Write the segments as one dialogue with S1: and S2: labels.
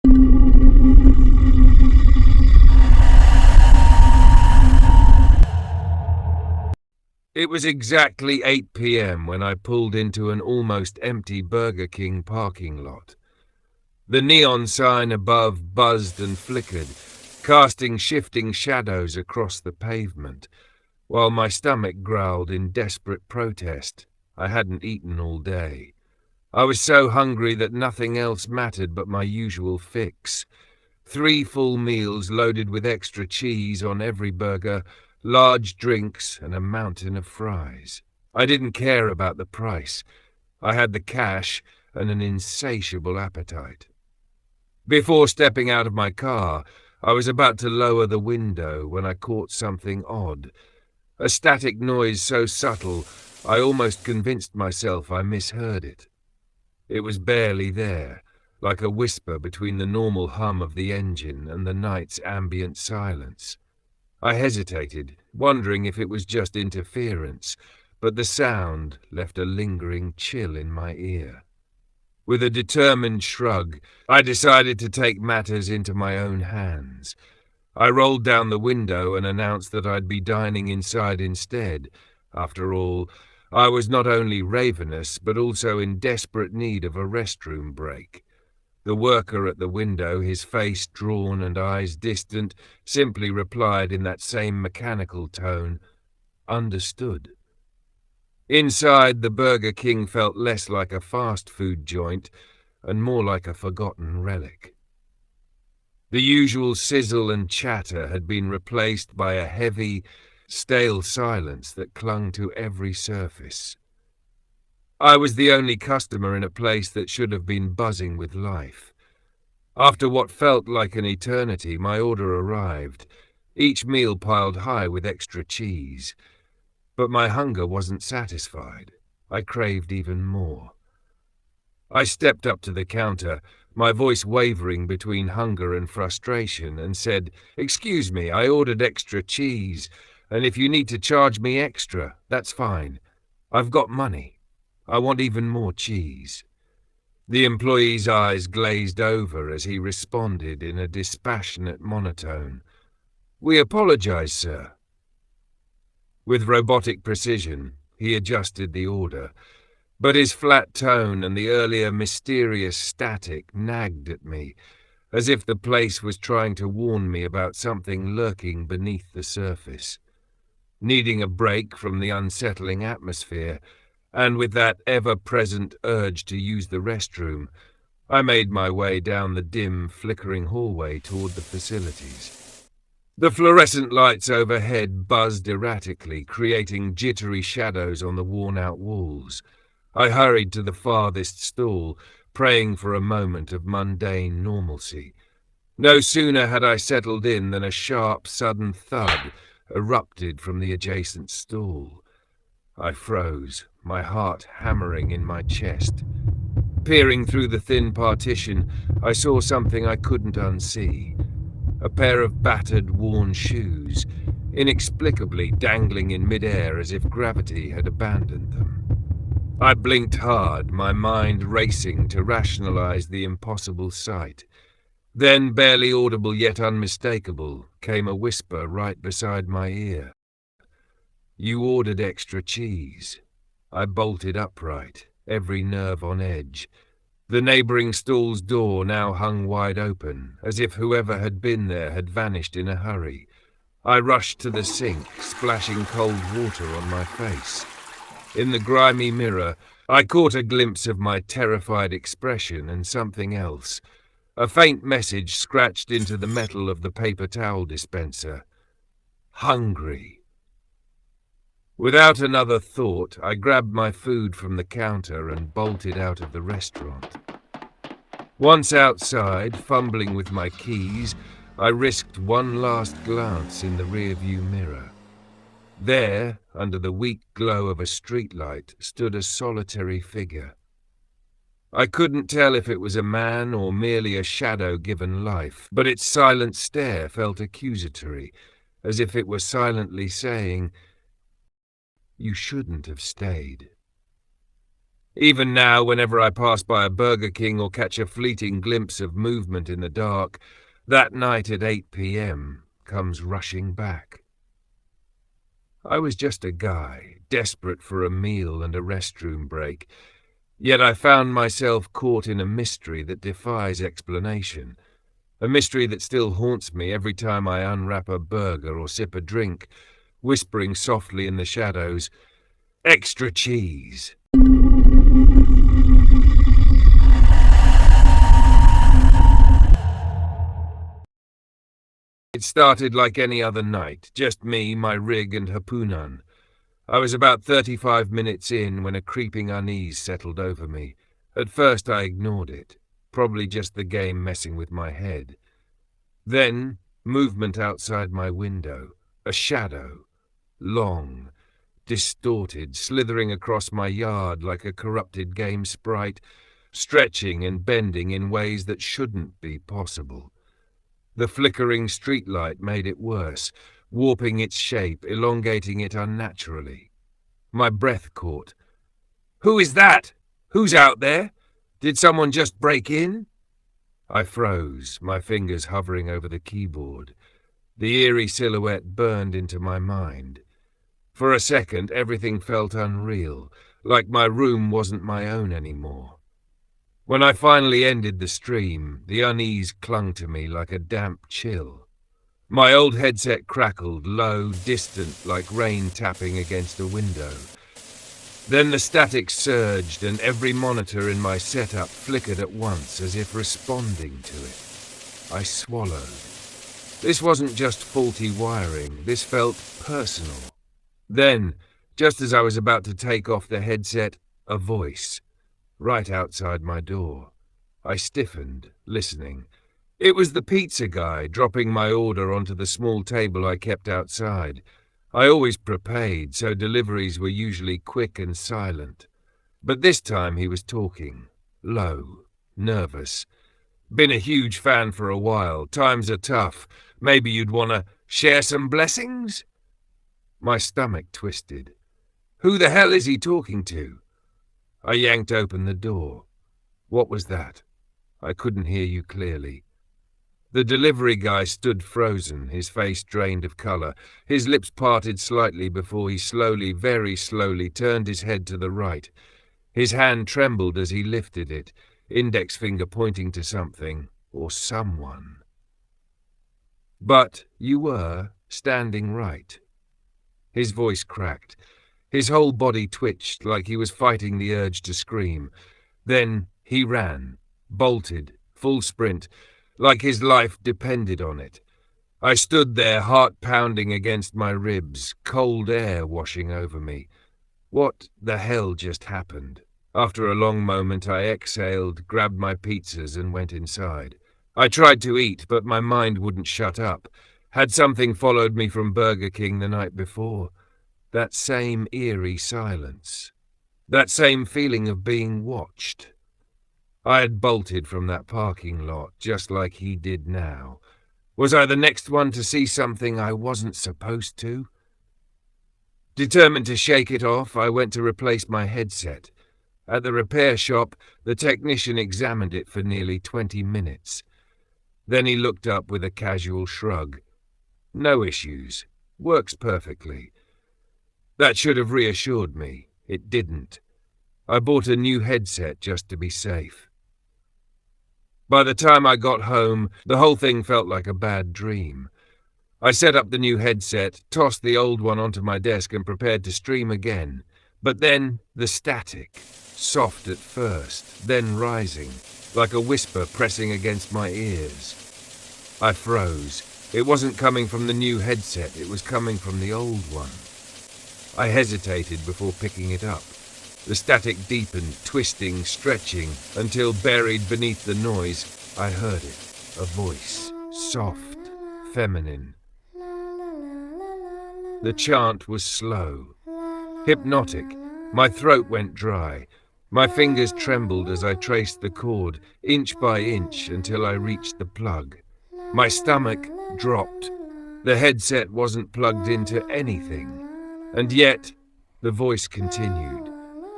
S1: It was exactly 8 p.m. when I pulled into an almost empty Burger King parking lot. The neon sign above buzzed and flickered, casting shifting shadows across the pavement, while my stomach growled in desperate protest. I hadn't eaten all day. I was so hungry that nothing else mattered but my usual fix. 3 full meals loaded with extra cheese on every burger, large drinks, and a mountain of fries. I didn't care about the price. I had the cash and an insatiable appetite. Before stepping out of my car, I was about to lower the window when I caught something odd. A static noise so subtle, I almost convinced myself I misheard it. It was barely there, like a whisper between the normal hum of the engine and the night's ambient silence. I hesitated, wondering if it was just interference, but the sound left a lingering chill in my ear. With a determined shrug, I decided to take matters into my own hands. I rolled down the window and announced that I'd be dining inside instead. After all, I was not only ravenous, but also in desperate need of a restroom break. The worker at the window, his face drawn and eyes distant, simply replied in that same mechanical tone, "Understood." Inside, the Burger King felt less like a fast food joint and more like a forgotten relic. The usual sizzle and chatter had been replaced by a heavy, stale silence that clung to every surface. I was the only customer in a place that should have been buzzing with life. After what felt like an eternity, my order arrived, each meal piled high with extra cheese. But my hunger wasn't satisfied. I craved even more. I stepped up to the counter, my voice wavering between hunger and frustration, and said, "Excuse me, I ordered extra cheese, and if you need to charge me extra, that's fine. I've got money. I want even more cheese." The employee's eyes glazed over as he responded in a dispassionate monotone, "We apologize, sir." With robotic precision, he adjusted the order, but his flat tone and the earlier mysterious static nagged at me, as if the place was trying to warn me about something lurking beneath the surface. Needing a break from the unsettling atmosphere, and with that ever-present urge to use the restroom, I made my way down the dim, flickering hallway toward the facilities. The fluorescent lights overhead buzzed erratically, creating jittery shadows on the worn-out walls. I hurried to the farthest stall, praying for a moment of mundane normalcy. No sooner had I settled in than a sharp, sudden thud erupted from the adjacent stall. I froze, my heart hammering in my chest. Peering through the thin partition, I saw something I couldn't unsee. A pair of battered, worn shoes, inexplicably dangling in midair as if gravity had abandoned them. I blinked hard, my mind racing to rationalize the impossible sight. Then, barely audible yet unmistakable, came a whisper right beside my ear. "You ordered extra cheese." I bolted upright, every nerve on edge. The neighboring stall's door now hung wide open, as if whoever had been there had vanished in a hurry. I rushed to the sink, splashing cold water on my face. In the grimy mirror, I caught a glimpse of my terrified expression and something else. A faint message scratched into the metal of the paper towel dispenser. Hungry. Without another thought, I grabbed my food from the counter and bolted out of the restaurant. Once outside, fumbling with my keys, I risked one last glance in the rearview mirror. There, under the weak glow of a streetlight, stood a solitary figure. I couldn't tell if it was a man or merely a shadow given life, but its silent stare felt accusatory, as if it were silently saying, "You shouldn't have stayed." Even now, whenever I pass by a Burger King or catch a fleeting glimpse of movement in the dark, that night at 8 p.m. comes rushing back. I was just a guy, desperate for a meal and a restroom break, yet I found myself caught in a mystery that defies explanation, a mystery that still haunts me every time I unwrap a burger or sip a drink, whispering softly in the shadows, "Extra cheese." It started like any other night, just me, my rig, and Hapunan. I was about 35 minutes in when a creeping unease settled over me. At first I ignored it, probably just the game messing with my head. Then, movement outside my window, a shadow, long, distorted, slithering across my yard like a corrupted game sprite, stretching and bending in ways that shouldn't be possible. The flickering streetlight made it worse, warping its shape, elongating it unnaturally. My breath caught. "Who is that? Who's out there? Did someone just break in?" I froze, my fingers hovering over the keyboard. The eerie silhouette burned into my mind. For a second, everything felt unreal, like my room wasn't my own anymore. When I finally ended the stream, the unease clung to me like a damp chill. My old headset crackled, low, distant, like rain tapping against a window. Then the static surged, and every monitor in my setup flickered at once, as if responding to it. I swallowed. This wasn't just faulty wiring, this felt personal. Then, just as I was about to take off the headset, a voice, right outside my door. I stiffened, listening. It was the pizza guy, dropping my order onto the small table I kept outside. I always prepaid, so deliveries were usually quick and silent. But this time he was talking, low, nervous. "Been a huge fan for a while. Times are tough. Maybe you'd want to share some blessings?" My stomach twisted. Who the hell is he talking to? I yanked open the door. What was that? I couldn't hear you clearly. The delivery guy stood frozen, his face drained of color, his lips parted slightly before he slowly, very slowly, turned his head to the right. His hand trembled as he lifted it, index finger pointing to something, or someone. "But you were standing right." His voice cracked. His whole body twitched like he was fighting the urge to scream. Then he ran, bolted, full sprint, like his life depended on it. I stood there, heart pounding against my ribs, cold air washing over me. What the hell just happened? After a long moment, I exhaled, grabbed my pizzas, and went inside. I tried to eat, but my mind wouldn't shut up. Had something followed me from Burger King the night before? That same eerie silence. That same feeling of being watched. I had bolted from that parking lot, just like he did now. Was I the next one to see something I wasn't supposed to? Determined to shake it off, I went to replace my headset. At the repair shop, the technician examined it for nearly 20 minutes. Then he looked up with a casual shrug. "No issues. Works perfectly." That should have reassured me. It didn't. I bought a new headset just to be safe. By the time I got home, the whole thing felt like a bad dream. I set up the new headset, tossed the old one onto my desk and prepared to stream again. But then the static, soft at first, then rising, like a whisper pressing against my ears. I froze. It wasn't coming from the new headset, it was coming from the old one. I hesitated before picking it up. The static deepened, twisting, stretching, until buried beneath the noise, I heard it. A voice, soft, feminine. The chant was slow, hypnotic. My throat went dry. My fingers trembled as I traced the chord, inch by inch, until I reached the plug. My stomach dropped. The headset wasn't plugged into anything. And yet, the voice continued.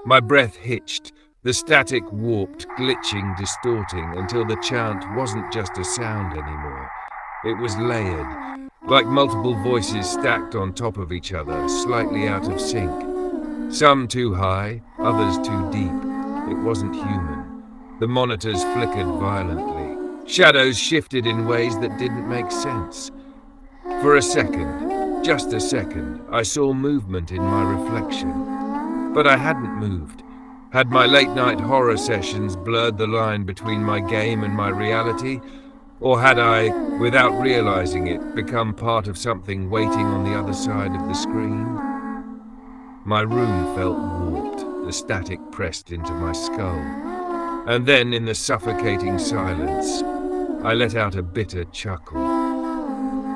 S1: My breath hitched. The static warped, glitching, distorting, until the chant wasn't just a sound anymore. It was layered, like multiple voices stacked on top of each other, slightly out of sync. Some too high, others too deep. It wasn't human. The monitors flickered violently. Shadows shifted in ways that didn't make sense. For a second, just a second, I saw movement in my reflection. But I hadn't moved. Had my late-night horror sessions blurred the line between my game and my reality? Or had I, without realizing it, become part of something waiting on the other side of the screen? My room felt warped, the static pressed into my skull. And then, in the suffocating silence, I let out a bitter chuckle.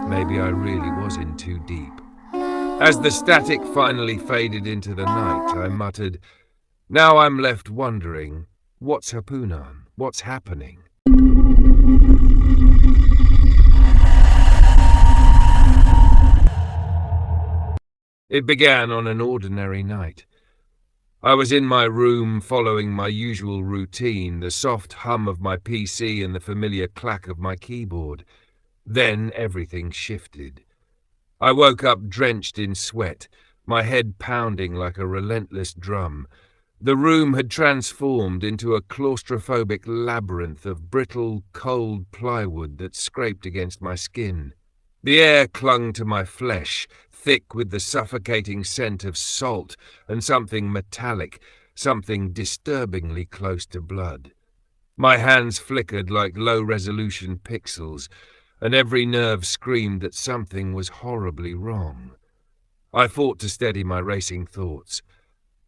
S1: Maybe I really was in too deep. As the static finally faded into the night, I muttered, "Now I'm left wondering, what's Hapunan? What's happening?" It began on an ordinary night. I was in my room following my usual routine, the soft hum of my PC and the familiar clack of my keyboard. Then everything shifted. I woke up drenched in sweat, my head pounding like a relentless drum. The room had transformed into a claustrophobic labyrinth of brittle, cold plywood that scraped against my skin. The air clung to my flesh, thick with the suffocating scent of salt and something metallic, something disturbingly close to blood. My hands flickered like low-resolution pixels, and every nerve screamed that something was horribly wrong. I fought to steady my racing thoughts.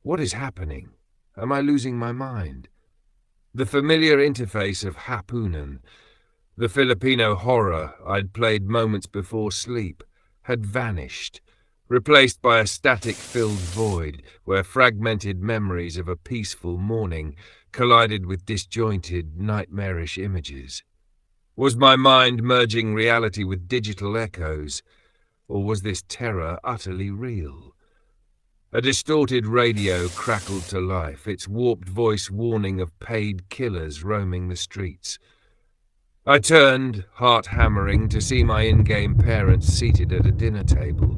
S1: What is happening? Am I losing my mind? The familiar interface of Hapunan, the Filipino horror I'd played moments before sleep, had vanished, replaced by a static-filled void where fragmented memories of a peaceful morning collided with disjointed, nightmarish images. Was my mind merging reality with digital echoes, or was this terror utterly real? A distorted radio crackled to life, its warped voice warning of paid killers roaming the streets. I turned, heart hammering, to see my in-game parents seated at a dinner table.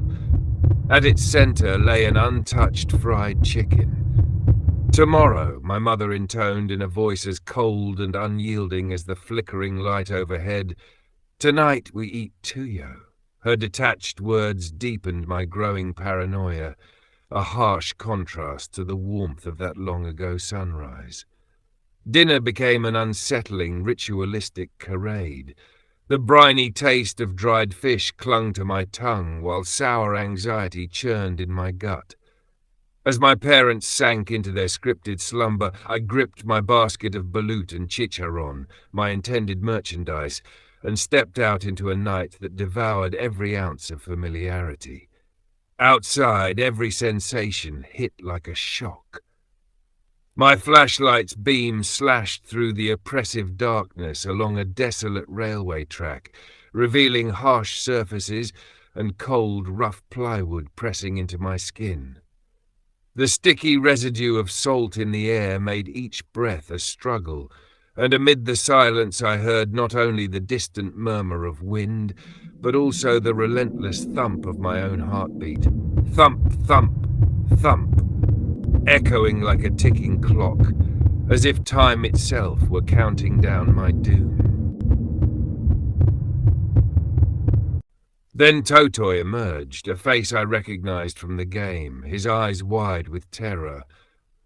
S1: At its center lay an untouched fried chicken. "Tomorrow," my mother intoned in a voice as cold and unyielding as the flickering light overhead. "Tonight we eat tuyo." Her detached words deepened my growing paranoia, a harsh contrast to the warmth of that long-ago sunrise. Dinner became an unsettling, ritualistic charade. The briny taste of dried fish clung to my tongue, while sour anxiety churned in my gut. As my parents sank into their scripted slumber, I gripped my basket of balut and chicharron, my intended merchandise, and stepped out into a night that devoured every ounce of familiarity. Outside, every sensation hit like a shock. My flashlight's beam slashed through the oppressive darkness along a desolate railway track, revealing harsh surfaces and cold, rough plywood pressing into my skin. The sticky residue of salt in the air made each breath a struggle, and amid the silence I heard not only the distant murmur of wind, but also the relentless thump of my own heartbeat. Thump, thump, thump, echoing like a ticking clock, as if time itself were counting down my doom. Then Totoy emerged, a face I recognized from the game, his eyes wide with terror.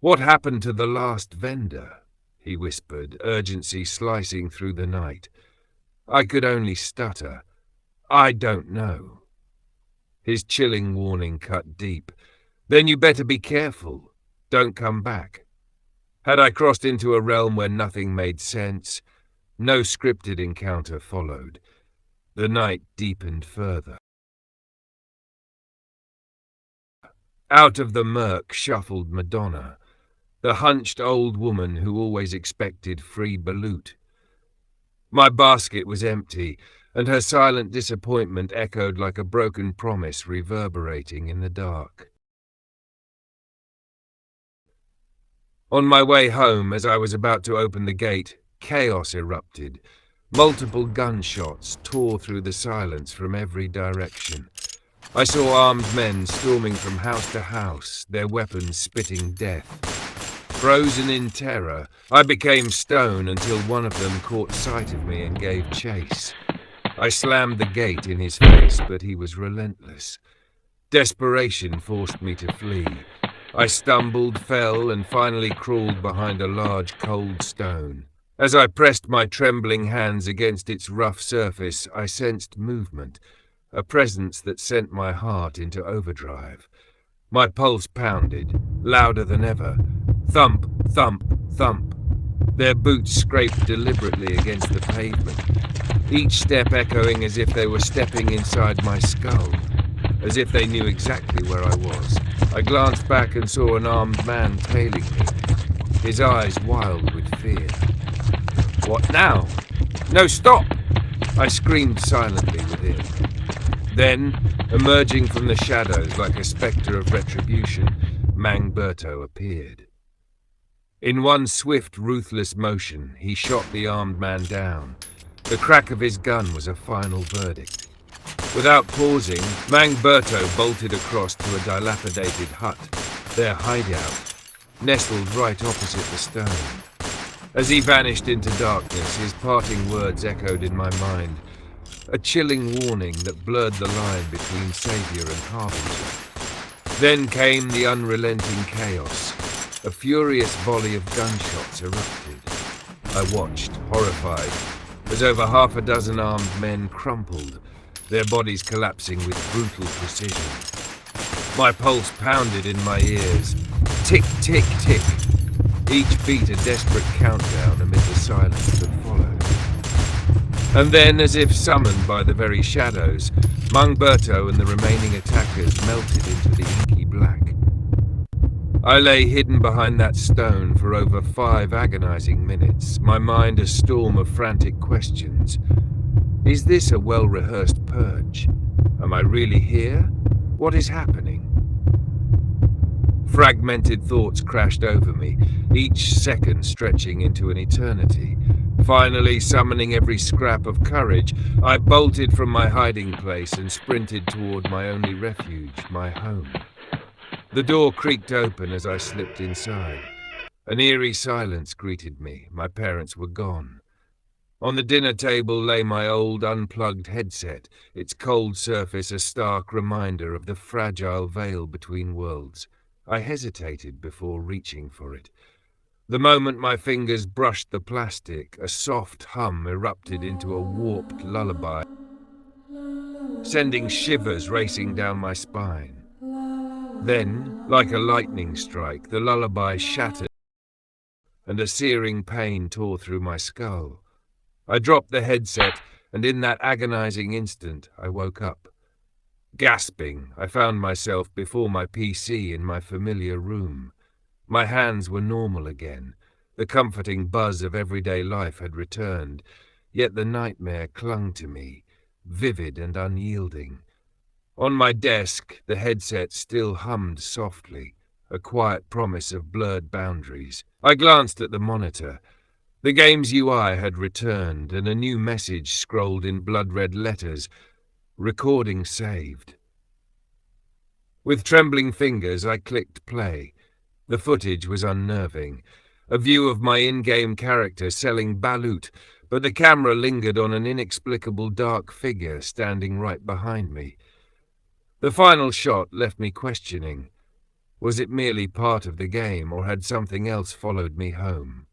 S1: "What happened to the last vendor?" he whispered, urgency slicing through the night. I could only stutter. "I don't know." His chilling warning cut deep. "Then you better be careful. Don't come back." Had I crossed into a realm where nothing made sense? No scripted encounter followed. The night deepened further. Out of the murk shuffled Madonna, the hunched old woman who always expected free balut. My basket was empty, and her silent disappointment echoed like a broken promise reverberating in the dark. On my way home, as I was about to open the gate, chaos erupted. Multiple gunshots tore through the silence from every direction. I saw armed men storming from house to house, their weapons spitting death. Frozen in terror, I became stone until one of them caught sight of me and gave chase. I slammed the gate in his face, but he was relentless. Desperation forced me to flee. I stumbled, fell, and finally crawled behind a large cold stone. As I pressed my trembling hands against its rough surface, I sensed movement, a presence that sent my heart into overdrive. My pulse pounded, louder than ever. Thump, thump, thump. Their boots scraped deliberately against the pavement, each step echoing as if they were stepping inside my skull, as if they knew exactly where I was. I glanced back and saw an armed man tailing me, his eyes wild with fear. "What now? No, stop!" I screamed silently within. Then, emerging from the shadows like a spectre of retribution, Mangberto appeared. In one swift, ruthless motion, he shot the armed man down. The crack of his gun was a final verdict. Without pausing, Mangberto bolted across to a dilapidated hut, their hideout, nestled right opposite the stone. As he vanished into darkness, his parting words echoed in my mind, a chilling warning that blurred the line between savior and harbinger. Then came the unrelenting chaos. A furious volley of gunshots erupted. I watched, horrified, as over half a dozen armed men crumpled, their bodies collapsing with brutal precision. My pulse pounded in my ears. Tick, tick, tick. Each beat a desperate countdown amid the silence that followed. And then, as if summoned by the very shadows, Mangberto and the remaining attackers melted into the inky black. I lay hidden behind that stone for over 5 agonizing minutes, my mind a storm of frantic questions. Is this a well-rehearsed purge? Am I really here? What is happening? Fragmented thoughts crashed over me, each second stretching into an eternity. Finally, summoning every scrap of courage, I bolted from my hiding place and sprinted toward my only refuge, my home. The door creaked open as I slipped inside. An eerie silence greeted me. My parents were gone. On the dinner table lay my old unplugged headset, its cold surface a stark reminder of the fragile veil between worlds. I hesitated before reaching for it. The moment my fingers brushed the plastic, a soft hum erupted into a warped lullaby, sending shivers racing down my spine. Then, like a lightning strike, the lullaby shattered and a searing pain tore through my skull. I dropped the headset, and in that agonizing instant, I woke up. Gasping, I found myself before my PC in my familiar room. My hands were normal again. The comforting buzz of everyday life had returned, yet the nightmare clung to me, vivid and unyielding. On my desk, the headset still hummed softly, a quiet promise of blurred boundaries. I glanced at the monitor. The game's UI had returned, and a new message scrolled in blood-red letters. Recording saved. With trembling fingers, I clicked play. The footage was unnerving. A view of my in-game character selling balut, but the camera lingered on an inexplicable dark figure standing right behind me. The final shot left me questioning. Was it merely part of the game, or had something else followed me home?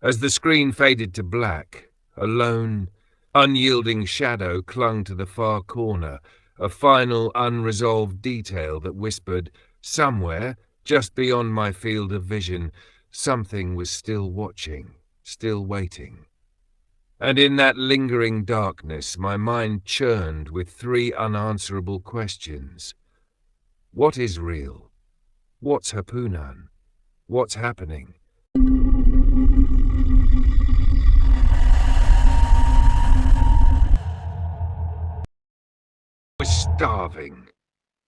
S1: As the screen faded to black, a lone, unyielding shadow clung to the far corner, a final, unresolved detail that whispered, somewhere, just beyond my field of vision, something was still watching, still waiting. And in that lingering darkness, my mind churned with 3 unanswerable questions. What is real? What's Hapunan? What's happening? I was starving.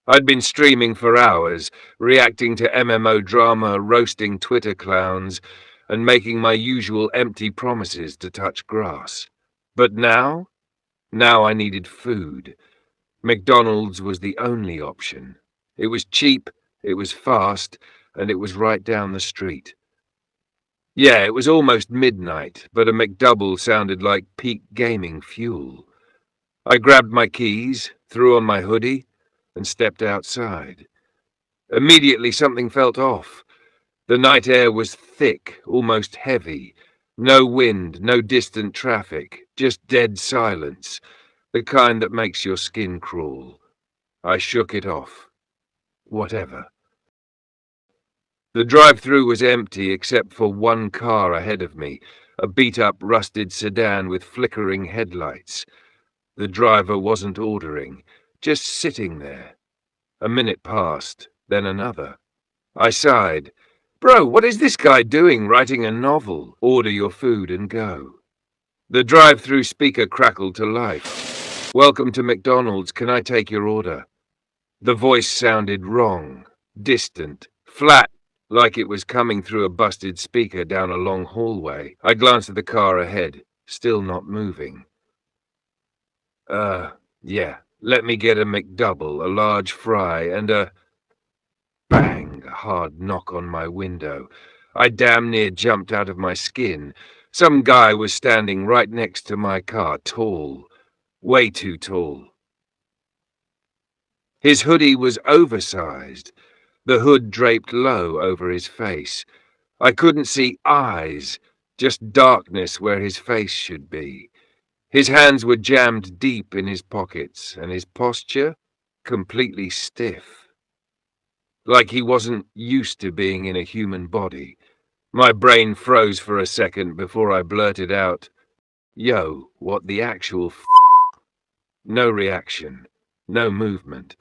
S1: I'd been streaming for hours, reacting to MMO drama, roasting Twitter clowns, and making my usual empty promises to touch grass. But now I needed food. McDonald's was the only option. It was cheap, it was fast, and it was right down the street. Yeah, it was almost midnight, but a McDouble sounded like peak gaming fuel. I grabbed my keys, threw on my hoodie, and stepped outside. Immediately something felt off. The night air was thick, almost heavy. No wind, no distant traffic, just dead silence, the kind that makes your skin crawl. I shook it off. Whatever. The drive-thru was empty except for one car ahead of me, a beat-up rusted sedan with flickering headlights. The driver wasn't ordering, just sitting there. A minute passed, then another. I sighed. Bro, what is this guy doing writing a novel? Order your food and go. The drive-thru speaker crackled to life. Welcome to McDonald's, can I take your order? The voice sounded wrong, distant, flat, like it was coming through a busted speaker down a long hallway. I glanced at the car ahead, still not moving. Yeah, let me get a McDouble, a large fry, and a... Bang! A hard knock on my window. I damn near jumped out of my skin. Some guy was standing right next to my car, tall. Way too tall. His hoodie was oversized. The hood draped low over his face. I couldn't see eyes, just darkness where his face should be. His hands were jammed deep in his pockets, and his posture completely stiff. Like he wasn't used to being in a human body. My brain froze for a second before I blurted out, Yo, what the actual f***? No reaction, no movement.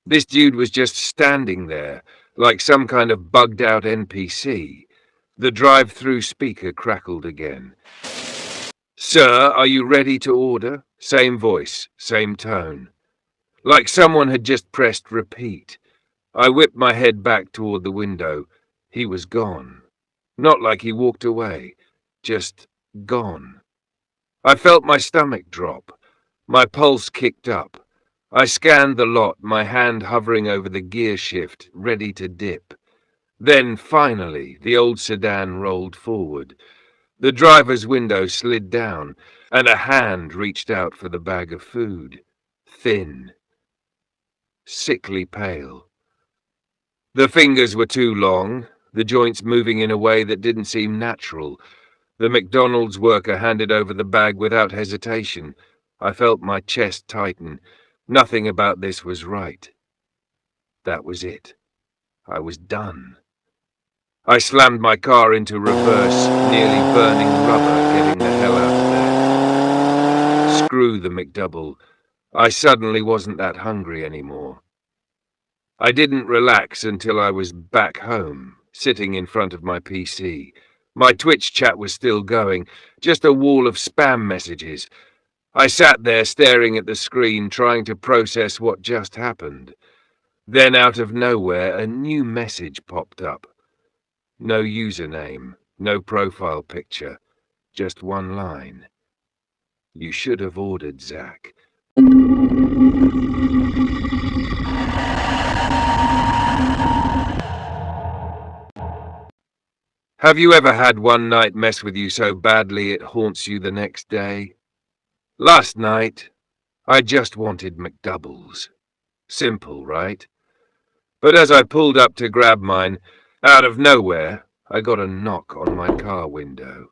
S1: This dude was just standing there, like some kind of bugged-out NPC. The drive-thru speaker crackled again. Sir, are you ready to order? Same voice, same tone. Like someone had just pressed repeat. I whipped my head back toward the window. He was gone. Not like he walked away, just gone. I felt my stomach drop. My pulse kicked up. I scanned the lot, my hand hovering over the gear shift, ready to dip. Then, finally, the old sedan rolled forward. The driver's window slid down, and a hand reached out for the bag of food. Thin. Sickly pale. The fingers were too long, the joints moving in a way that didn't seem natural. The McDonald's worker handed over the bag without hesitation. I felt my chest tighten. Nothing about this was right. That was it. I was done. I slammed my car into reverse, nearly burning rubber, getting the hell out of there. Screw the McDouble. I suddenly wasn't that hungry anymore. I didn't relax until I was back home, sitting in front of my PC. My Twitch chat was still going, just a wall of spam messages. I sat there staring at the screen, trying to process what just happened. Then out of nowhere, a new message popped up. No username, no profile picture, just one line. You should have ordered, Zach. Have you ever had one night mess with you so badly it haunts you the next day? Last night, I just wanted McDoubles. Simple, right? But as I pulled up to grab mine, out of nowhere, I got a knock on my car window.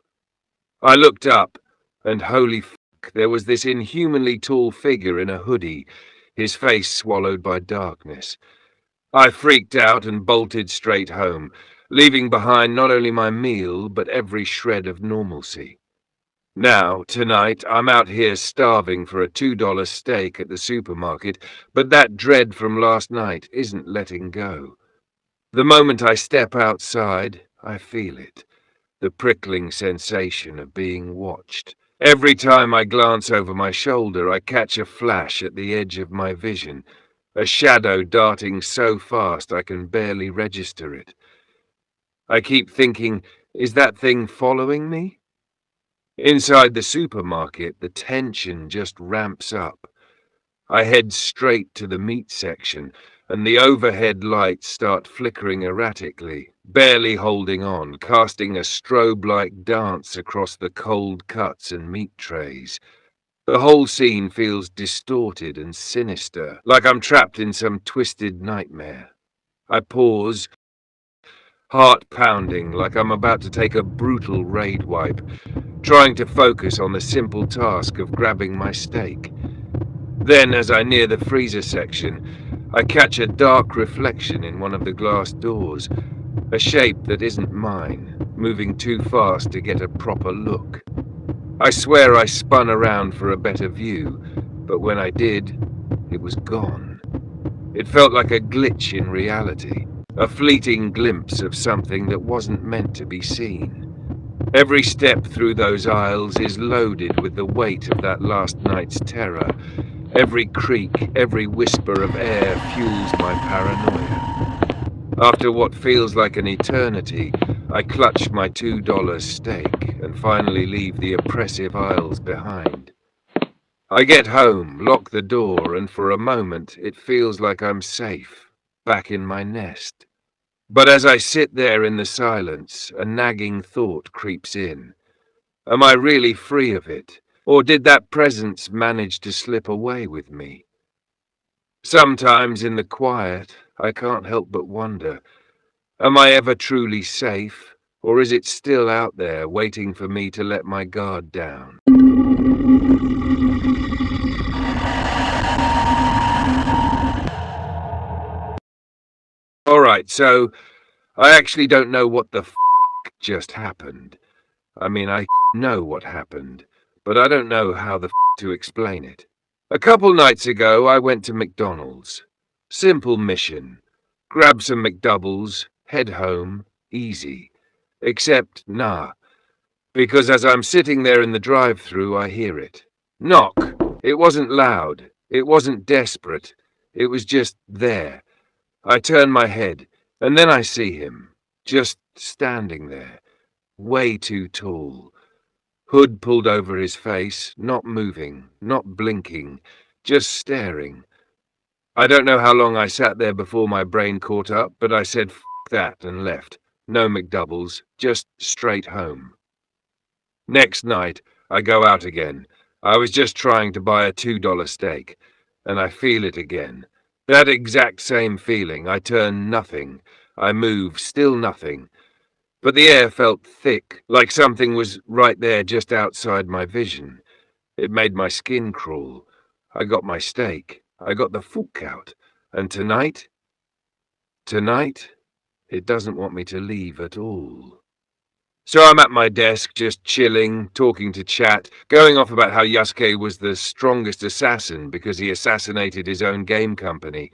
S1: I looked up, and holy fuck, there was this inhumanly tall figure in a hoodie, his face swallowed by darkness. I freaked out and bolted straight home, leaving behind not only my meal, but every shred of normalcy. Now, tonight, I'm out here starving for a $2 steak at the supermarket, but that dread from last night isn't letting go. The moment I step outside, I feel it. The prickling sensation of being watched. Every time I glance over my shoulder, I catch a flash at the edge of my vision. a shadow darting so fast I can barely register it. I keep thinking, is that thing following me? Inside the supermarket, the tension just ramps up. I head straight to the meat section, and the overhead lights start flickering erratically, barely holding on, casting a strobe-like dance across the cold cuts and meat trays. The whole scene feels distorted and sinister, like I'm trapped in some twisted nightmare. I pause, heart pounding like I'm about to take a brutal raid wipe, trying to focus on the simple task of grabbing my steak. Then, as I near the freezer section, I catch a dark reflection in one of the glass doors, a shape that isn't mine, moving too fast to get a proper look. I swear I spun around for a better view, but when I did, it was gone. It felt like a glitch in reality, a fleeting glimpse of something that wasn't meant to be seen. Every step through those aisles is loaded with the weight of that last night's terror. Every creak, every whisper of air fuels my paranoia. After what feels like an eternity, I clutch my $2 steak and finally leave the oppressive aisles behind. I get home, lock the door, and for a moment it feels like I'm safe, back in my nest. But as I sit there in the silence, a nagging thought creeps in. Am I really free of it, or did that presence manage to slip away with me? Sometimes in the quiet, I can't help but wonder, am I ever truly safe, or is it still out there waiting for me to let my guard down? Alright, so I actually don't know what the just happened. I mean, I know what happened, but I don't know how the to explain it. A couple nights ago, I went to McDonald's. Simple mission. Grab some McDoubles, head home, easy. Except, nah, because as I'm sitting there in the drive-thru, I hear it. Knock. It wasn't loud. It wasn't desperate. It was just there. I turn my head, and then I see him, just standing there, way too tall. Hood pulled over his face, not moving, not blinking, just staring. I don't know how long I sat there before my brain caught up, but I said F that and left. No McDoubles, just straight home. Next night, I go out again. I was just trying to buy a $2 steak, and I feel it again. That exact same feeling. I turn nothing. I move, still nothing. But the air felt thick, like something was right there just outside my vision. It made my skin crawl. I got my steak. I got the fook out. And tonight? Tonight, it doesn't want me to leave at all. So I'm at my desk, just chilling, talking to chat, going off about how Yasuke was the strongest assassin because he assassinated his own game company.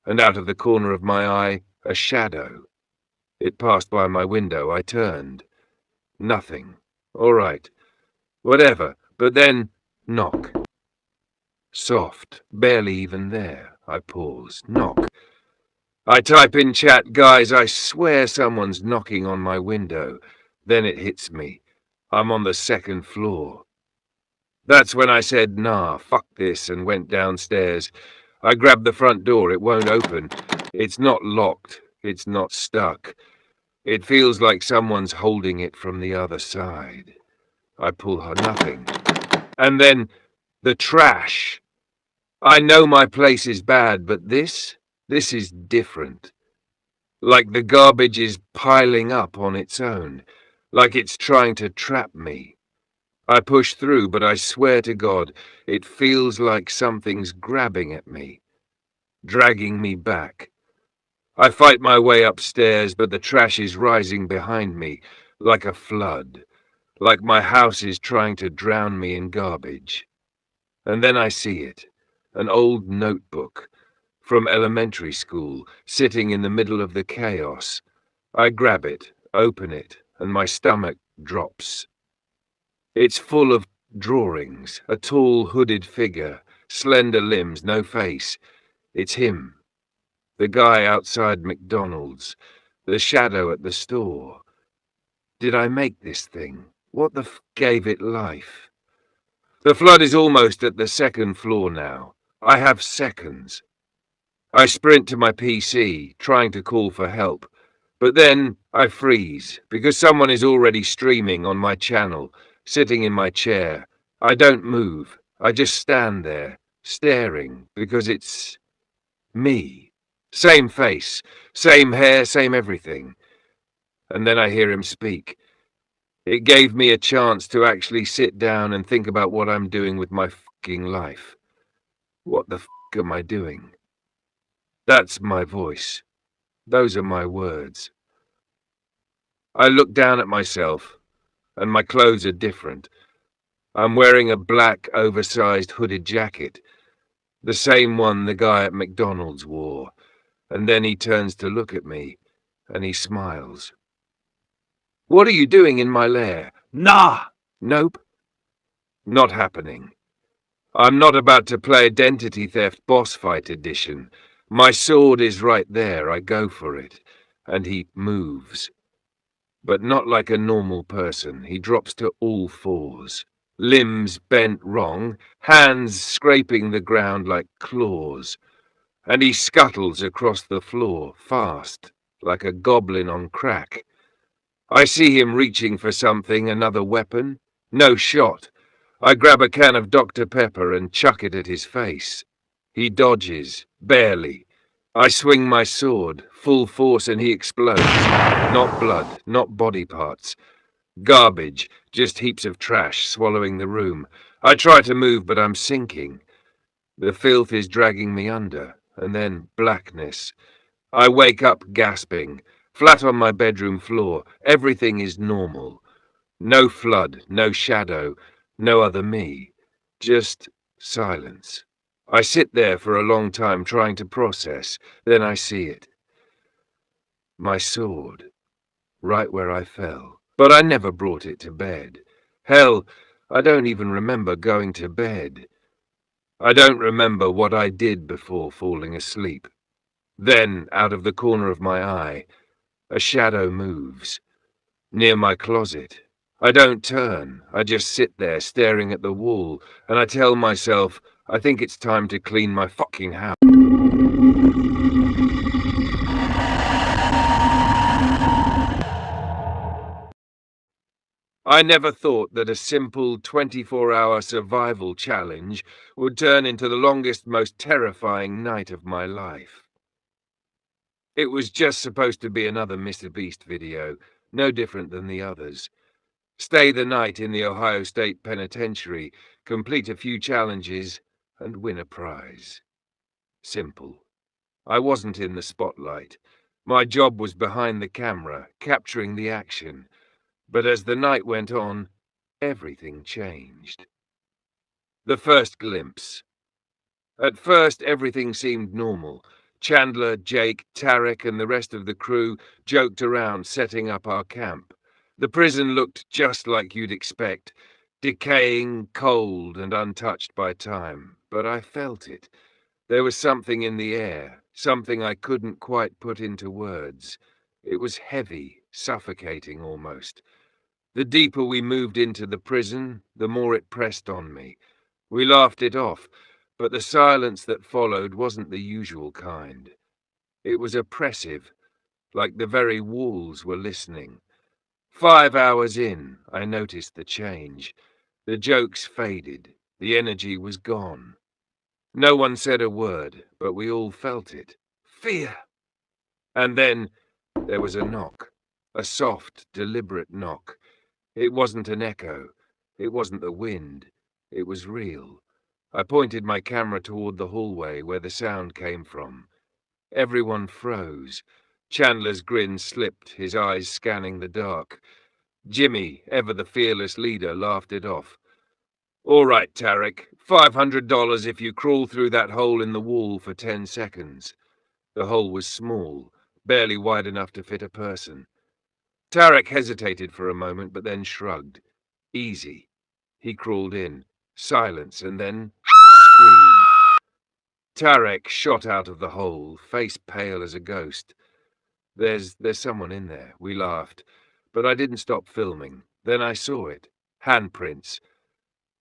S1: And out of the corner of my eye, a shadow. It passed by my window. I turned. Nothing. All right. Whatever. But then, knock. Soft. Barely even there. I pause. Knock. I type in chat, guys, I swear someone's knocking on my window. Then it hits me. I'm on the second floor. That's when I said, nah, fuck this, and went downstairs. I grabbed the front door. It won't open. It's not locked. It's not stuck. It feels like someone's holding it from the other side. I pull her nothing. And then, the trash. I know my place is bad, but this is different. Like the garbage is piling up on its own. Like it's trying to trap me. I push through, but I swear to God, it feels like something's grabbing at me, dragging me back. I fight my way upstairs, but the trash is rising behind me, like a flood, like my house is trying to drown me in garbage. And then I see it, an old notebook from elementary school, sitting in the middle of the chaos. I grab it, open it, and my stomach drops. It's full of drawings, a tall hooded figure, slender limbs, no face. It's him. The guy outside McDonald's. The shadow at the store. Did I make this thing? What the f gave it life? The flood is almost at the second floor now. I have seconds. I sprint to my PC, trying to call for help. But then I freeze, because someone is already streaming on my channel, sitting in my chair. I don't move. I just stand there, staring, because it's me. Same face, same hair, same everything. And then I hear him speak. It gave me a chance to actually sit down and think about what I'm doing with my fucking life. What the fuck am I doing? That's my voice. Those are my words. I look down at myself, and my clothes are different. I'm wearing a black, oversized hooded jacket, the same one the guy at McDonald's wore, and then he turns to look at me, and he smiles. What are you doing in my lair? Nah! Nope. Not happening. I'm not about to play Identity Theft Boss Fight Edition. My sword is right there, I go for it, and he moves. But not like a normal person, he drops to all fours. Limbs bent wrong, hands scraping the ground like claws, and he scuttles across the floor, fast, like a goblin on crack. I see him reaching for something, another weapon. No shot. I grab a can of Dr. Pepper and chuck it at his face. He dodges, barely. I swing my sword, full force, and he explodes. Not blood, not body parts. Garbage, just heaps of trash swallowing the room. I try to move, but I'm sinking. The filth is dragging me under, and then blackness. I wake up gasping, flat on my bedroom floor. Everything is normal. No flood, no shadow, no other me. Just silence. I sit there for a long time trying to process. Then I see it. My sword, right where I fell. But I never brought it to bed. Hell, I don't even remember going to bed. I don't remember what I did before falling asleep. Then, out of the corner of my eye, a shadow moves. Near my closet. I don't turn. I just sit there staring at the wall, and I tell myself, I think it's time to clean my fucking house. I never thought that a simple 24-hour survival challenge would turn into the longest, most terrifying night of my life. It was just supposed to be another Mr.Beast video, no different than the others. Stay the night in the Ohio State Penitentiary, complete a few challenges, and win a prize. Simple. I wasn't in the spotlight. My job was behind the camera, capturing the action. But as the night went on, everything changed. The first glimpse. At first, everything seemed normal. Chandler, Jake, Tarek, and the rest of the crew joked around setting up our camp. The prison looked just like you'd expect, decaying, cold, and untouched by time. But I felt it. There was something in the air, something I couldn't quite put into words. It was heavy, suffocating almost. The deeper we moved into the prison, the more it pressed on me. We laughed it off, but the silence that followed wasn't the usual kind. It was oppressive, like the very walls were listening. 5 hours in, I noticed the change. The jokes faded. The energy was gone. No one said a word, but we all felt it. Fear! And then there was a knock. A soft, deliberate knock. It wasn't an echo. It wasn't the wind. It was real. I pointed my camera toward the hallway where the sound came from. Everyone froze. Chandler's grin slipped, his eyes scanning the dark. Jimmy, ever the fearless leader, laughed it off. All right, Tarek, $500 if you crawl through that hole in the wall for 10 seconds. The hole was small, barely wide enough to fit a person. Tarek hesitated for a moment, but then shrugged. Easy. He crawled in. Silence, and then scream. Tarek shot out of the hole, face pale as a ghost. There's someone in there, we laughed, but I didn't stop filming. Then I saw it. Handprints,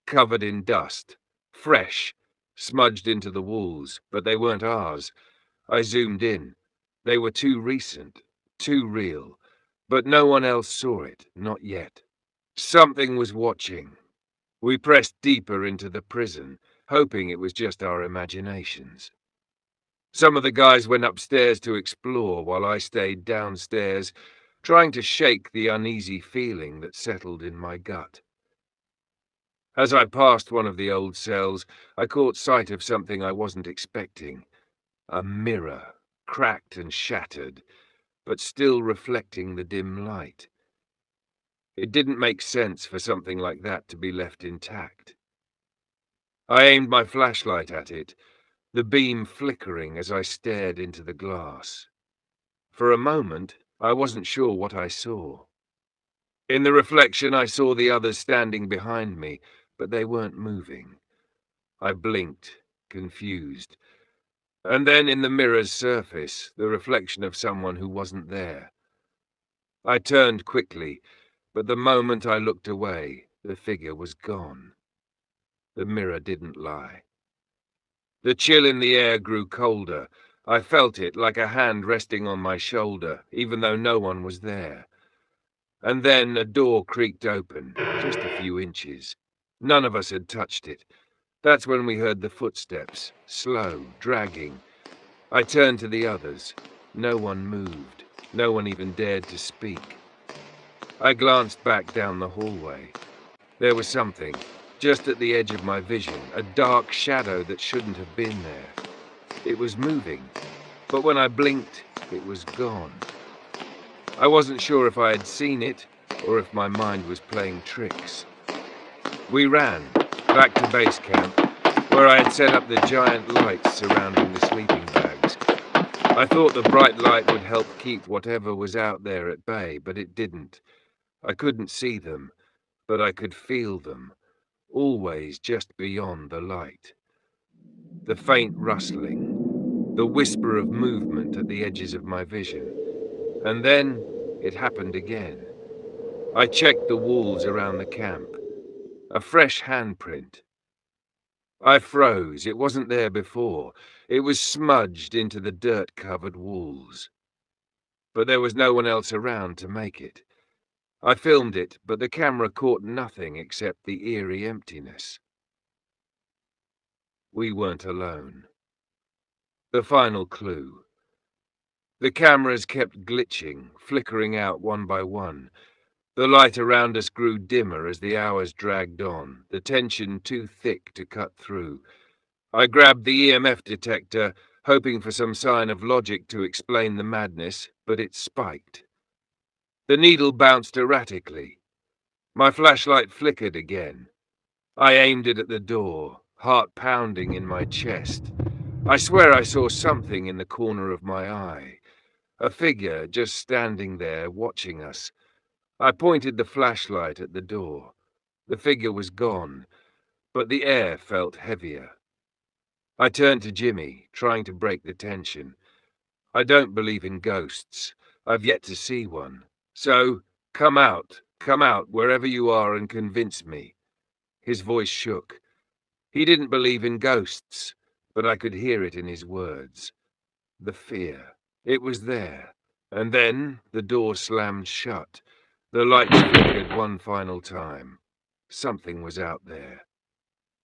S1: covered in dust, fresh, smudged into the walls, but they weren't ours. I zoomed in. They were too recent, too real, but no one else saw it, not yet. Something was watching. We pressed deeper into the prison, hoping it was just our imaginations. Some of the guys went upstairs to explore while I stayed downstairs, trying to shake the uneasy feeling that settled in my gut. As I passed one of the old cells, I caught sight of something I wasn't expecting. A mirror, cracked and shattered, but still reflecting the dim light. It didn't make sense for something like that to be left intact. I aimed my flashlight at it, the beam flickering as I stared into the glass. For a moment, I wasn't sure what I saw. In the reflection, I saw the others standing behind me, but they weren't moving. I blinked, confused. And then in the mirror's surface, the reflection of someone who wasn't there. I turned quickly, but the moment I looked away, the figure was gone. The mirror didn't lie. The chill in the air grew colder. I felt it like a hand resting on my shoulder, even though no one was there. And then a door creaked open, just a few inches. None of us had touched it. That's when we heard the footsteps, slow, dragging. I turned to the others. No one moved. No one even dared to speak. I glanced back down the hallway. There was something, just at the edge of my vision, a dark shadow that shouldn't have been there. It was moving, but when I blinked, it was gone. I wasn't sure if I had seen it, or if my mind was playing tricks. We ran, back to base camp, where I had set up the giant lights surrounding the sleeping bags. I thought the bright light would help keep whatever was out there at bay, but it didn't. I couldn't see them, but I could feel them, always just beyond the light. The faint rustling, the whisper of movement at the edges of my vision. And then it happened again. I checked the walls around the camp. A fresh handprint. I froze. It wasn't there before. It was smudged into the dirt-covered walls. But there was no one else around to make it. I filmed it, but the camera caught nothing except the eerie emptiness. We weren't alone. The final clue. The cameras kept glitching, flickering out one by one. The light around us grew dimmer as the hours dragged on, the tension too thick to cut through. I grabbed the EMF detector, hoping for some sign of logic to explain the madness, but it spiked. The needle bounced erratically. My flashlight flickered again. I aimed it at the door, heart pounding in my chest. I swear I saw something in the corner of my eye. A figure just standing there, watching us. I pointed the flashlight at the door. The figure was gone, but the air felt heavier. I turned to Jimmy, trying to break the tension. I don't believe in ghosts. I've yet to see one. So, come out, wherever you are, and convince me. His voice shook. He didn't believe in ghosts, but I could hear it in his words. The fear. It was there. And then the door slammed shut. The lights flickered one final time. Something was out there.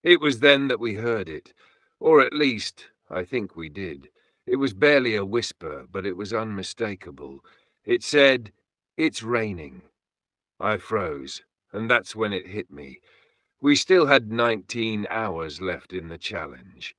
S1: It was then that we heard it. Or at least, I think we did. It was barely a whisper, but it was unmistakable. It said, "It's raining." I froze, and that's when it hit me. We still had 19 hours left in the challenge.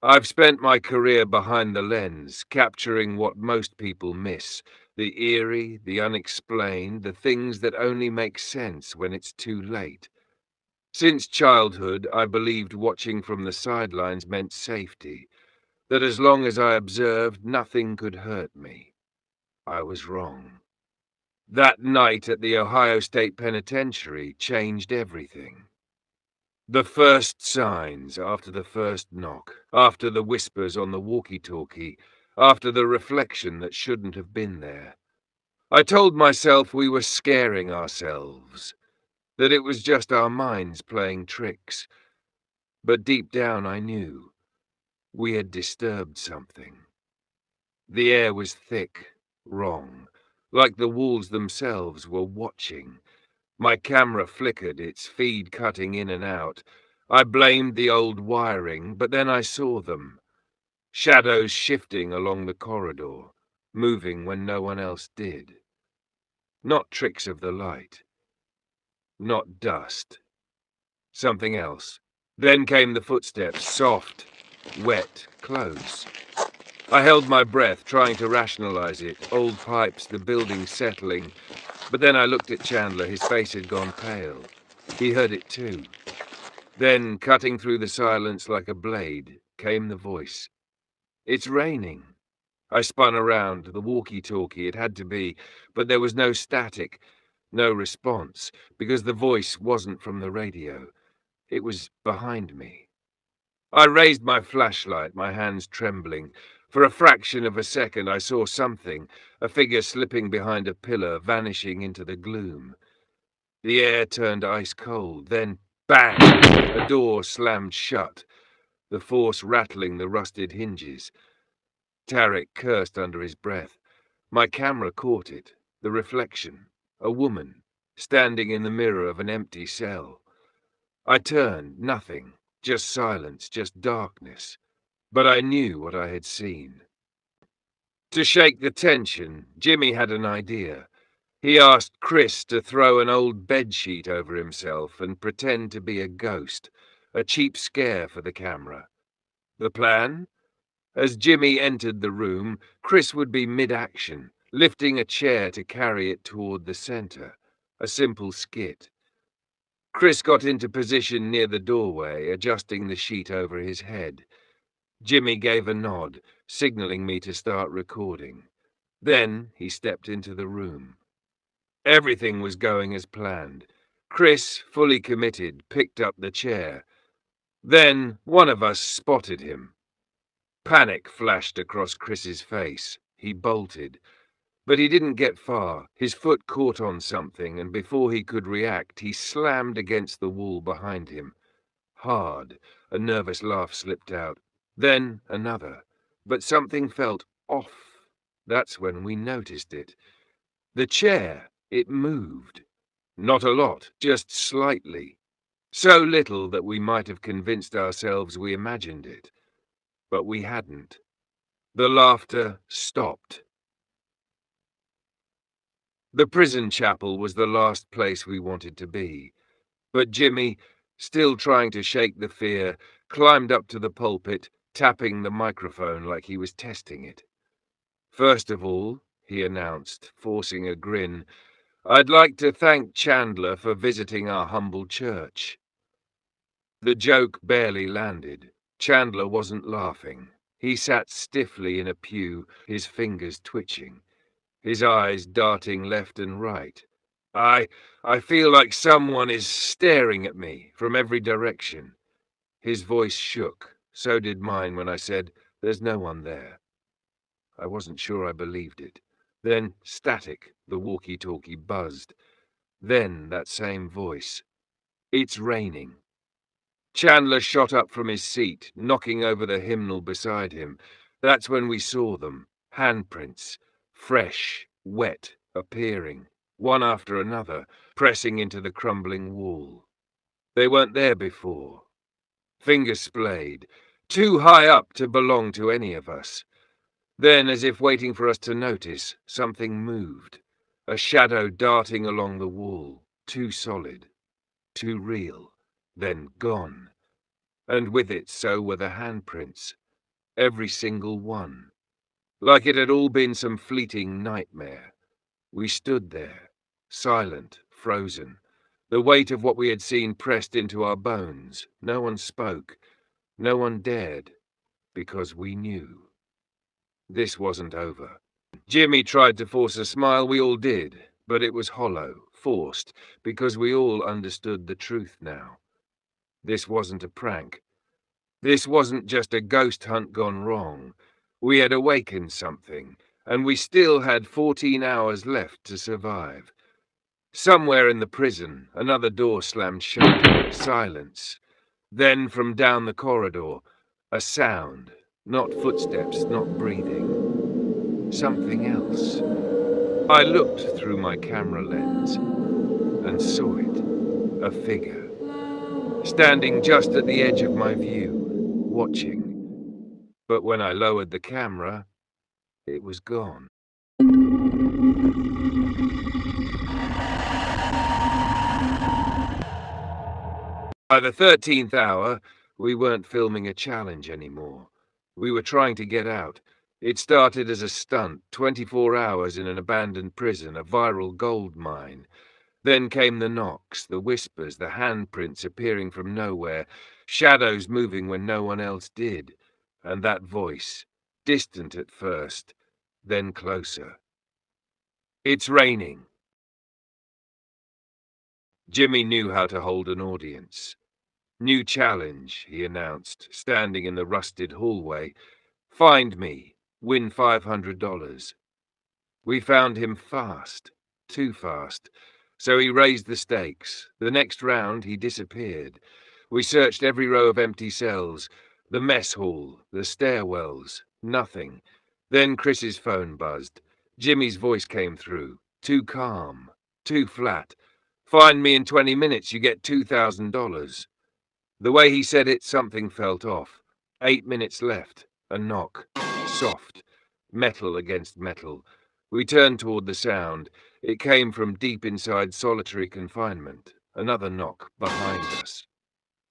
S1: I've spent my career behind the lens, capturing what most people miss. The eerie, the unexplained, the things that only make sense when it's too late. Since childhood, I believed watching from the sidelines meant safety, that as long as I observed, nothing could hurt me. I was wrong. That night at the Ohio State Penitentiary changed everything. The first signs after the first knock, after the whispers on the walkie-talkie, after the reflection that shouldn't have been there. I told myself we were scaring ourselves, that it was just our minds playing tricks. But deep down I knew we had disturbed something. The air was thick, wrong, like the walls themselves were watching. My camera flickered, its feed cutting in and out. I blamed the old wiring, but then I saw them. Shadows shifting along the corridor, moving when no one else did. Not tricks of the light. Not dust. Something else. Then came the footsteps, soft, wet, close. I held my breath, trying to rationalize it. Old pipes, the building settling. But then I looked at Chandler. His face had gone pale. He heard it too. Then, cutting through the silence like a blade, came the voice. "It's raining." I spun around, the walkie-talkie, it had to be, but there was no static, no response, because the voice wasn't from the radio. It was behind me. I raised my flashlight, my hands trembling. For a fraction of a second I saw something, a figure slipping behind a pillar, vanishing into the gloom. The air turned ice cold, then bang! A door slammed shut, the force rattling the rusted hinges. Tarek cursed under his breath. My camera caught it, the reflection. A woman, standing in the mirror of an empty cell. I turned, nothing, just silence, just darkness. But I knew what I had seen. To shake the tension, Jimmy had an idea. He asked Chris to throw an old bedsheet over himself and pretend to be a ghost, a cheap scare for the camera. The plan? As Jimmy entered the room, Chris would be mid-action, lifting a chair to carry it toward the center. A simple skit. Chris got into position near the doorway, adjusting the sheet over his head. Jimmy gave a nod, signaling me to start recording. Then he stepped into the room. Everything was going as planned. Chris, fully committed, picked up the chair. Then one of us spotted him. Panic flashed across Chris's face. He bolted. But he didn't get far. His foot caught on something, and before he could react, he slammed against the wall behind him. Hard. A nervous laugh slipped out. Then another. But something felt off. That's when we noticed it. The chair, it moved. Not a lot, just slightly. So little that we might have convinced ourselves we imagined it. But we hadn't. The laughter stopped. The prison chapel was the last place we wanted to be. But Jimmy, still trying to shake the fear, climbed up to the pulpit, tapping the microphone like he was testing it. "First of all," he announced, forcing a grin, "I'd like to thank Chandler for visiting our humble church." The joke barely landed. Chandler wasn't laughing. He sat stiffly in a pew, his fingers twitching, his eyes darting left and right. I feel like someone is staring at me from every direction." His voice shook. So did mine when I said, "There's no one there." I wasn't sure I believed it. Then static, the walkie-talkie buzzed. Then that same voice. "It's raining." Chandler shot up from his seat, knocking over the hymnal beside him. That's when we saw them. Handprints. Fresh, wet, appearing. One after another, pressing into the crumbling wall. They weren't there before. Fingers splayed. Too high up to belong to any of us. Then, as if waiting for us to notice, something moved. A shadow darting along the wall. Too solid. Too real. Then gone. And with it so were the handprints. Every single one. Like it had all been some fleeting nightmare. We stood there, silent, frozen. The weight of what we had seen pressed into our bones. No one spoke. No one dared. Because we knew. This wasn't over. Jimmy tried to force a smile, we all did. But it was hollow, forced, because we all understood the truth now. This wasn't a prank. This wasn't just a ghost hunt gone wrong. We had awakened something, and we still had 14 hours left to survive. Somewhere in the prison, another door slammed shut. Silence. Then, from down the corridor, a sound. Not footsteps, not breathing. Something else. I looked through my camera lens and saw it. A figure. Standing just at the edge of my view, watching. But when I lowered the camera, it was gone. By the 13th hour, we weren't filming a challenge anymore. We were trying to get out. It started as a stunt, 24 hours in an abandoned prison, a viral gold mine. Then came the knocks, the whispers, the handprints appearing from nowhere, shadows moving when no one else did, and that voice, distant at first, then closer. It's raining. Jimmy knew how to hold an audience. New challenge, he announced, standing in the rusted hallway. Find me, win $500. We found him fast, too fast, so he raised the stakes. The next round, he disappeared. We searched every row of empty cells, the mess hall, the stairwells, nothing. Then Chris's phone buzzed. Jimmy's voice came through, too calm, too flat. Find me in 20 minutes, you get $2,000. The way he said it, something felt off. 8 minutes left. A knock. Soft. Metal against metal. We turned toward the sound. It came from deep inside solitary confinement. Another knock behind us.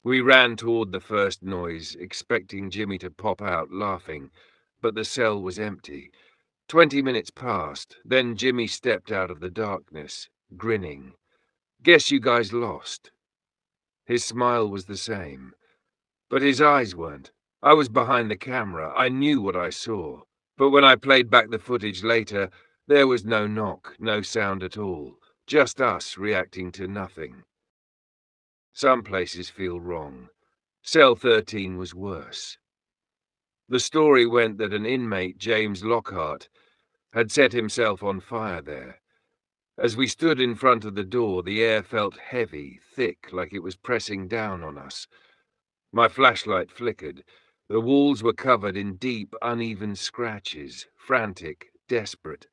S1: We ran toward the first noise, expecting Jimmy to pop out, laughing. But the cell was empty. 20 minutes passed. Then Jimmy stepped out of the darkness, grinning. Guess you guys lost. His smile was the same. But his eyes weren't. I was behind the camera. I knew what I saw. But when I played back the footage later, there was no knock, no sound at all. Just us reacting to nothing. Some places feel wrong. Cell 13 was worse. The story went that an inmate, James Lockhart, had set himself on fire there. As we stood in front of the door, the air felt heavy, thick, like it was pressing down on us. My flashlight flickered. The walls were covered in deep, uneven scratches, frantic, desperate.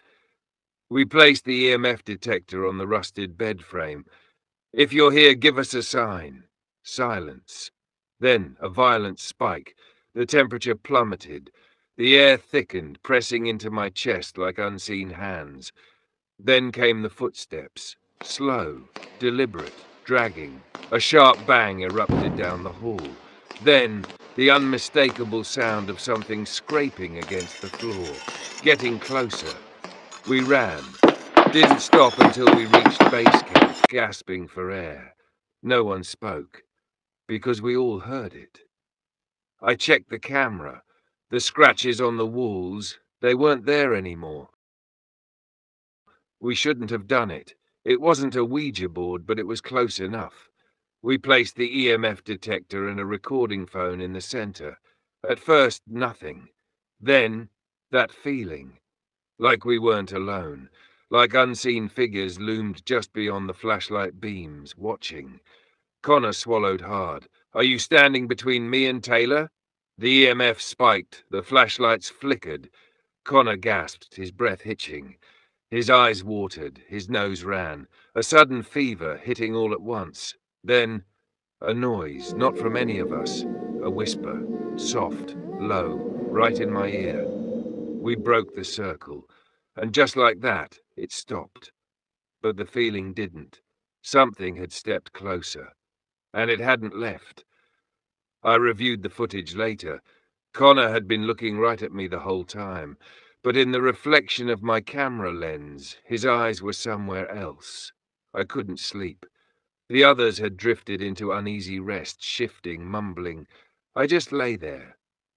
S1: We placed the EMF detector on the rusted bed frame. If you're here, give us a sign. Silence. Then a violent spike. The temperature plummeted. The air thickened, pressing into my chest like unseen hands. Then came the footsteps. Slow, deliberate, dragging. A sharp bang erupted down the hall. Then, the unmistakable sound of something scraping against the floor, getting closer. We ran. Didn't stop until we reached base camp, gasping for air. No one spoke, because we all heard it. I checked the camera. The scratches on the walls, they weren't there anymore. We shouldn't have done it. It wasn't a Ouija board, but it was close enough. We placed the EMF detector and a recording phone in the center. At first, nothing. Then, that feeling. Like we weren't alone. Like unseen figures loomed just beyond the flashlight beams, watching. Connor swallowed hard. Are you standing between me and Taylor? The EMF spiked. The flashlights flickered. Connor gasped, his breath hitching. His eyes watered, his nose ran, a sudden fever hitting all at once. Then, a noise, not from any of us, a whisper, soft, low, right in my ear. We broke the circle, and just like that, it stopped. But the feeling didn't. Something had stepped closer, and it hadn't left. I reviewed the footage later. Connor had been looking right at me the whole time. But in the reflection of my camera lens, his eyes were somewhere else. I couldn't sleep. The others had drifted into uneasy rest, shifting, mumbling. I just lay there,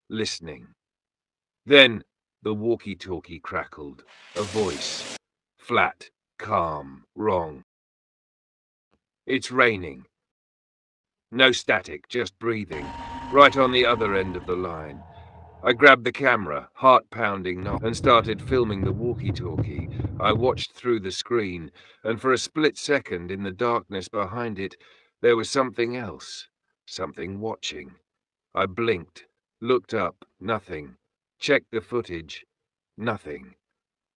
S1: listening. Then the walkie-talkie crackled. A voice. Flat, Calm. Wrong. It's raining. No static, just breathing. Right on the other end of the line. I grabbed the camera, heart pounding, and started filming the walkie-talkie. I watched through the screen, and for a split second in the darkness behind it, there was something else. Something watching. I blinked, looked up, nothing. Checked the footage, nothing.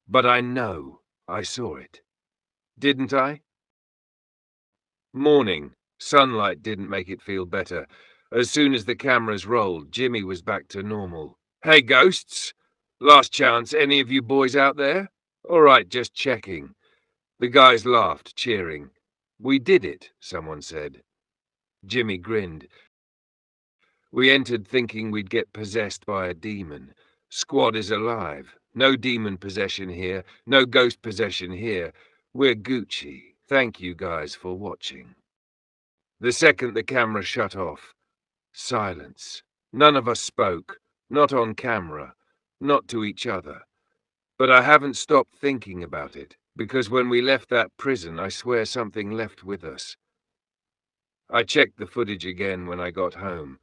S1: But I know I saw it. Didn't I? Morning. Sunlight didn't make it feel better. As soon as the cameras rolled, Jimmy was back to normal. Hey, ghosts! Last chance, any of you boys out there? All right, just checking. The guys laughed, cheering. We did it, someone said. Jimmy grinned. We entered thinking we'd get possessed by a demon. Squad is alive. No demon possession here. No ghost possession here. We're Gucci. Thank you guys for watching. The second the camera shut off, silence. None of us spoke. Not on camera. Not to each other. But I haven't stopped thinking about it, because when we left that prison, I swear something left with us. I checked the footage again when I got home.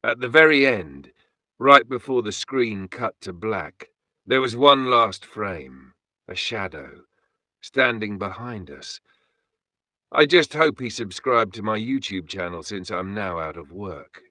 S1: At the very end, right before the screen cut to black, there was one last frame, a shadow, standing behind us. I just hope he subscribed to my YouTube channel since I'm now out of work.